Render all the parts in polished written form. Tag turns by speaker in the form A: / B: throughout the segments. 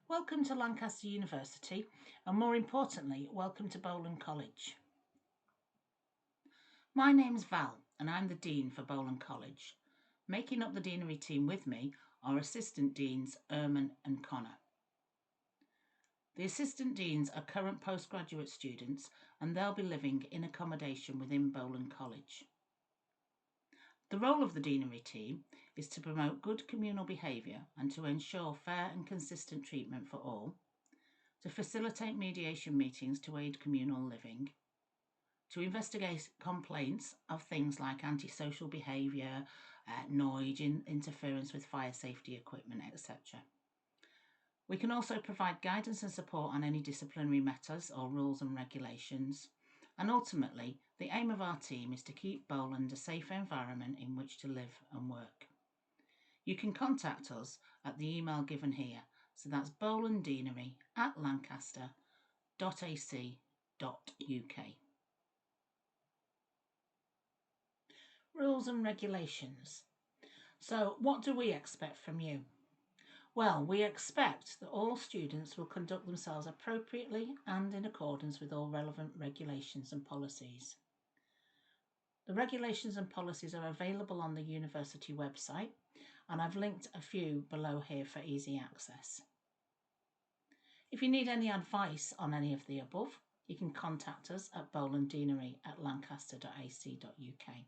A: Welcome to Lancaster University, and more importantly, welcome to Bowland College. My name's Val, and I'm the Dean for Bowland College. Making up the Deanery team with me are Assistant Deans Erman and Connor. The Assistant Deans are current postgraduate students, and they'll be living in accommodation within Bowland College. The role of the Deanery team is to promote good communal behaviour and to ensure fair and consistent treatment for all, to facilitate mediation meetings to aid communal living, to investigate complaints of things like antisocial behaviour, noise, interference with fire safety equipment, etc. We can also provide guidance and support on any disciplinary matters or rules and regulations. And ultimately, the aim of our team is to keep Bowland a safe environment in which to live and work. You can contact us at the email given here, so that's bowlanddeanery@lancaster.ac.uk. Rules and regulations. So, what do we expect from you? Well, we expect that all students will conduct themselves appropriately and in accordance with all relevant regulations and policies. The regulations and policies are available on the university website, and I've linked a few below here for easy access. If you need any advice on any of the above, you can contact us at bowlanddeanery@lancaster.ac.uk.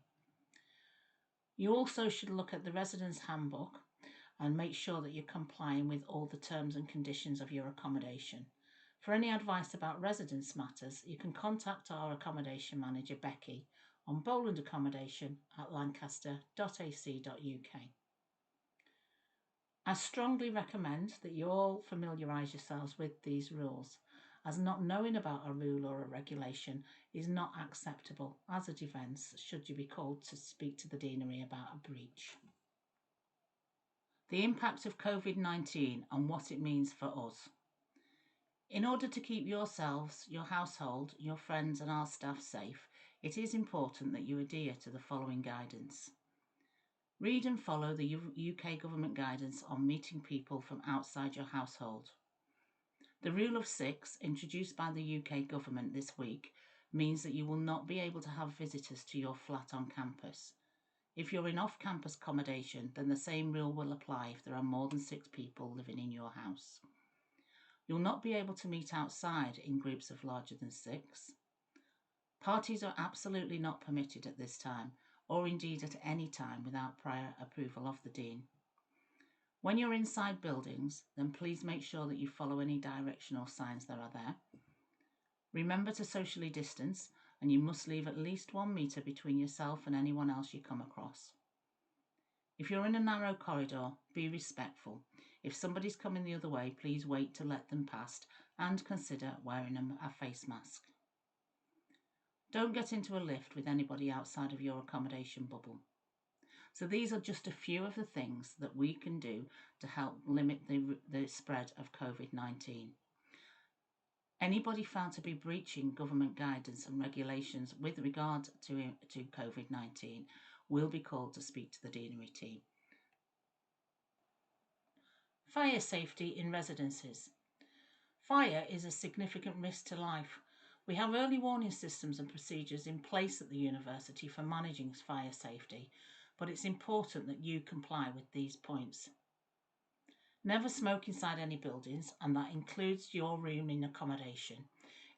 A: You also should look at the Residence Handbook and make sure that you're complying with all the terms and conditions of your accommodation. For any advice about residence matters, you can contact our accommodation manager, Becky, on bowlandaccommodation@lancaster.ac.uk. I strongly recommend that you all familiarise yourselves with these rules, as not knowing about a rule or a regulation is not acceptable as a defence should you be called to speak to the Deanery about a breach. The impact of COVID-19 and what it means for us. In order to keep yourselves, your household, your friends and our staff safe, it is important that you adhere to the following guidance. Read and follow the UK government guidance on meeting people from outside your household. The Rule of Six, introduced by the UK government this week, means that you will not be able to have visitors to your flat on campus. If you're in off-campus accommodation, then the same rule will apply if there are more than 6 people living in your house. You'll not be able to meet outside in groups of larger than 6. Parties are absolutely not permitted at this time, or indeed at any time without prior approval of the Dean. When you're inside buildings, then please make sure that you follow any directional signs that are there. Remember to socially distance, and you must leave at least 1 metre between yourself and anyone else you come across. If you're in a narrow corridor, be respectful. If somebody's coming the other way, please wait to let them past and consider wearing a face mask. Don't get into a lift with anybody outside of your accommodation bubble. So these are just a few of the things that we can do to help limit the spread of COVID-19. Anybody found to be breaching government guidance and regulations with regard to COVID-19 will be called to speak to the Deanery team. Fire safety in residences. Fire is a significant risk to life. We have early warning systems and procedures in place at the university for managing fire safety, but it's important that you comply with these points. Never smoke inside any buildings, and that includes your room in accommodation.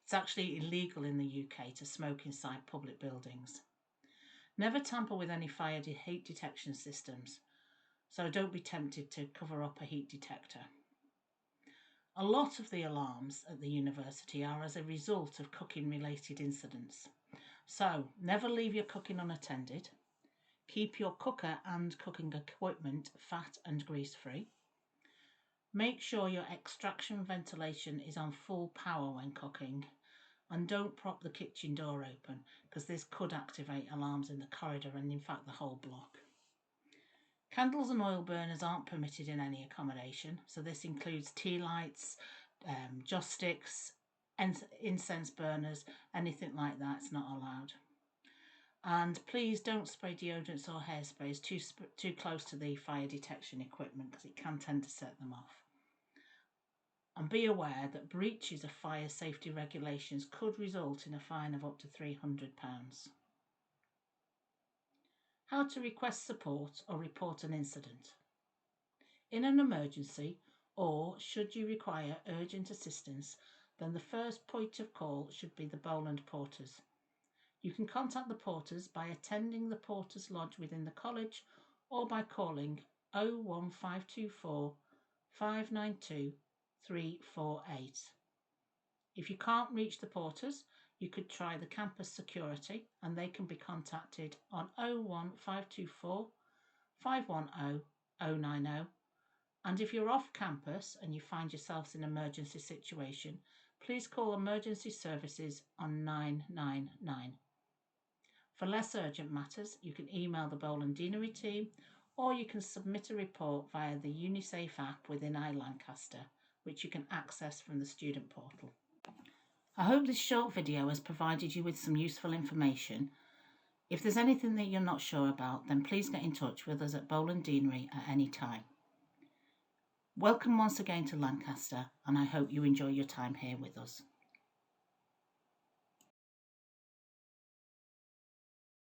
A: It's actually illegal in the UK to smoke inside public buildings. Never tamper with any fire heat detection systems, so don't be tempted to cover up a heat detector. A lot of the alarms at the university are as a result of cooking-related incidents. So never leave your cooking unattended. Keep your cooker and cooking equipment fat and grease-free. Make sure your extraction ventilation is on full power when cooking, and don't prop the kitchen door open because this could activate alarms in the corridor and in fact the whole block. Candles and oil burners aren't permitted in any accommodation, so this includes tea lights, joss sticks, incense burners, anything like that's not allowed. And please don't spray deodorants or hairsprays too close to the fire detection equipment because it can tend to set them off. and be aware that breaches of fire safety regulations could result in a fine of up to £300. How to request support or report an incident. In an emergency, or should you require urgent assistance, then the first point of call should be the Bowland porters. You can contact the porters by attending the porters lodge within the college or by calling 01524 592 348. If you can't reach the porters, you could try the campus security and they can be contacted on 01524 510 090. And if you're off campus and you find yourselves in an emergency situation, please call emergency services on 999. For less urgent matters, you can email the Bowland Deanery team, or you can submit a report via the UniSafe app within Lancaster, which you can access from the student portal. I hope this short video has provided you with some useful information. If there's anything that you're not sure about, then please get in touch with us at Bowland Deanery at any time. Welcome once again to Lancaster, and I hope you enjoy your time here with us.